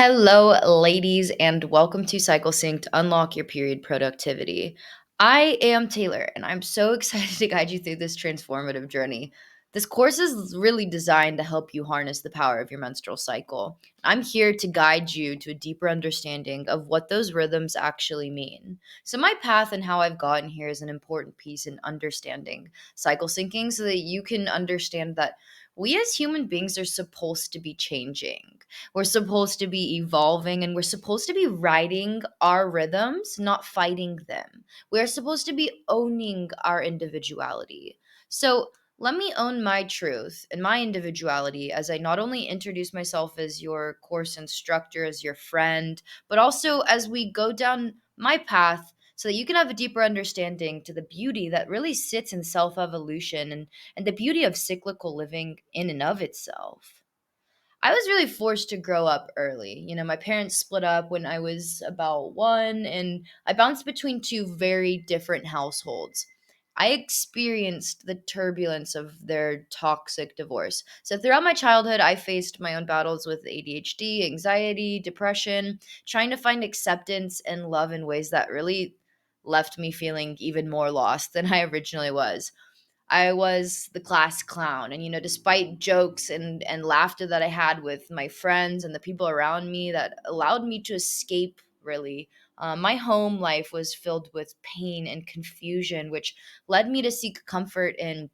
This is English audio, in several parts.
Hello, ladies, and welcome to Cycle Sync to unlock your period productivity. I am Taylor, and I'm so excited to guide you through this transformative journey. This course is really designed to help you harness the power of your menstrual cycle. I'm here to guide you to a deeper understanding of what those rhythms actually mean. So, my path and how I've gotten here is an important piece in understanding cycle syncing so that you can understand that we as human beings are supposed to be changing. We're supposed to be evolving and we're supposed to be writing our rhythms, not fighting them. We're supposed to be owning our individuality. So, let me own my truth and my individuality as I not only introduce myself as your course instructor, as your friend, but also as we go down my path so that you can have a deeper understanding to the beauty that really sits in self evolution and the beauty of cyclical living in and of itself. I was really forced to grow up early. My parents split up when I was about one, and I bounced between two very different households. I experienced the turbulence of their toxic divorce. So, throughout my childhood, I faced my own battles with ADHD, anxiety, depression, trying to find acceptance and love in ways that really left me feeling even more lost than I originally was. I was the class clown. And, despite jokes and laughter that I had with my friends and the people around me that allowed me to escape, really, my home life was filled with pain and confusion, which led me to seek comfort in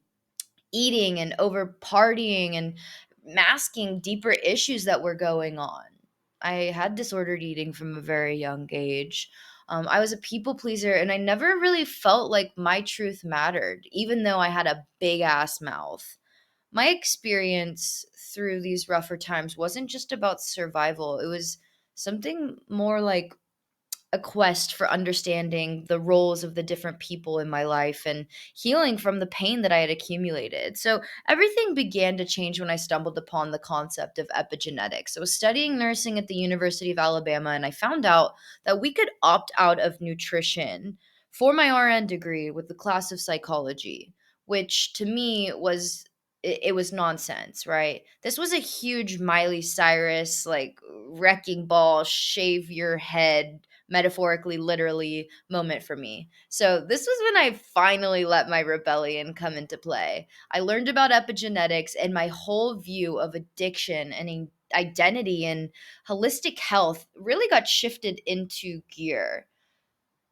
eating and over partying and masking deeper issues that were going on. I had disordered eating from a very young age. I was a people pleaser and I never really felt like my truth mattered, even though I had a big ass mouth. My experience through these rougher times wasn't just about survival, it was something more like a quest for understanding the roles of the different people in my life and healing from the pain that I had accumulated. So everything began to change when I stumbled upon the concept of epigenetics. I was studying nursing at the University of Alabama and I found out that we could opt out of nutrition for my RN degree with the class of psychology, which to me was it was nonsense, right? This was a huge Miley Cyrus like wrecking ball, shave your head metaphorically, literally moment for me. So, this was when I finally let my rebellion come into play. I learned about epigenetics, and my whole view of addiction and identity and holistic health really got shifted into gear.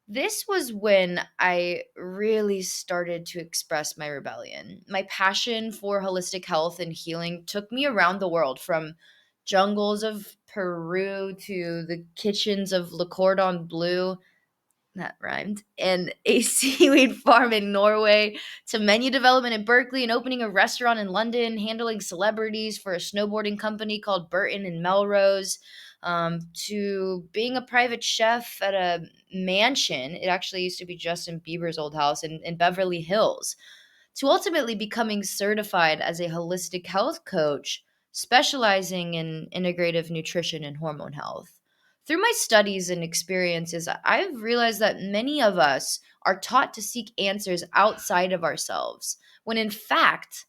This was when I really started to express my rebellion. My passion for holistic health and healing took me around the world, from jungles of Peru to the kitchens of Le Cordon Bleu, that rhymed, and a seaweed farm in Norway, to menu development in Berkeley and opening a restaurant in London, handling celebrities for a snowboarding company called Burton and Melrose, to being a private chef at a mansion. It actually used to be Justin Bieber's old house in Beverly Hills, to ultimately becoming certified as a holistic health coach, specializing in integrative nutrition and hormone health. Through my studies and experiences, I've realized that many of us are taught to seek answers outside of ourselves, when in fact,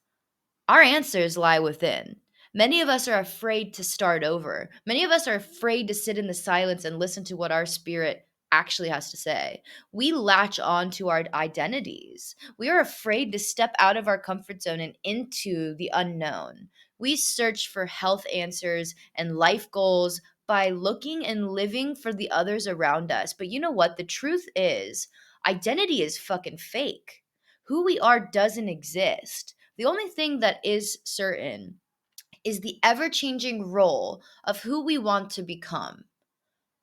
our answers lie within. Many of us are afraid to start over. Many of us are afraid to sit in the silence and listen to what our spirit actually has to say. We latch on to our identities. We are afraid to step out of our comfort zone and into the unknown. We search for health answers and life goals by looking and living for the others around us. But you know what? The truth is, identity is fucking fake. Who we are doesn't exist. The only thing that is certain is the ever changing role of who we want to become.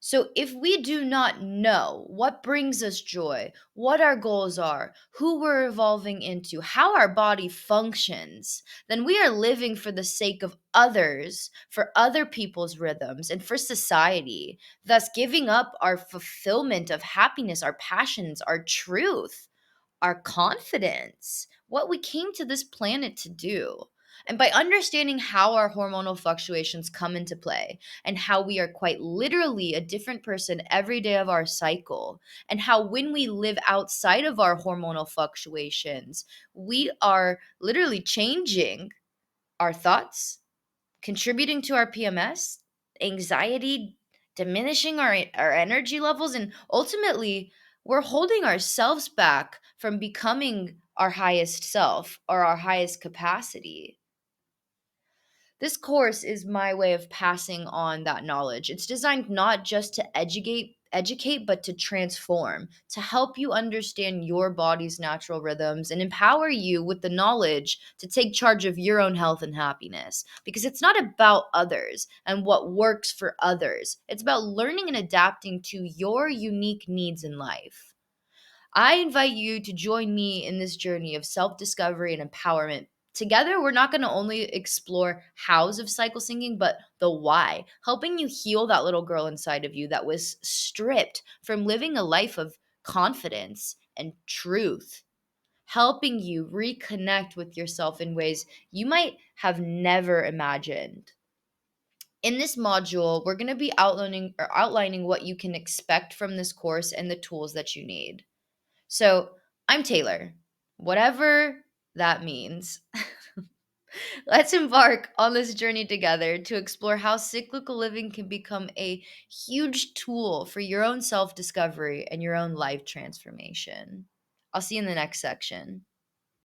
So, if we do not know what brings us joy, what our goals are, who we're evolving into, how our body functions, then we are living for the sake of others, for other people's rhythms, and for society, thus giving up our fulfillment of happiness, our passions, our truth, our confidence, what we came to this planet to do. And by understanding how our hormonal fluctuations come into play, and how we are quite literally a different person every day of our cycle, and how when we live outside of our hormonal fluctuations, we are literally changing our thoughts, contributing to our PMS, anxiety, diminishing our energy levels, and ultimately, we're holding ourselves back from becoming our highest self or our highest capacity. This course is my way of passing on that knowledge. It's designed not just to educate but to transform, to help you understand your body's natural rhythms and empower you with the knowledge to take charge of your own health and happiness. Because it's not about others and what works for others. It's about learning and adapting to your unique needs in life. I invite you to join me in this journey of self discovery and empowerment. Together, we're not going to only explore hows of cycle syncing, but the why, helping you heal that little girl inside of you that was stripped from living a life of confidence and truth, helping you reconnect with yourself in ways you might have never imagined. In this module, we're going to be outlining what you can expect from this course and the tools that you need. So, I'm Taylor, whatever that means. Let's embark on this journey together to explore how cyclical living can become a huge tool for your own self discovery and your own life transformation. I'll see you in the next section.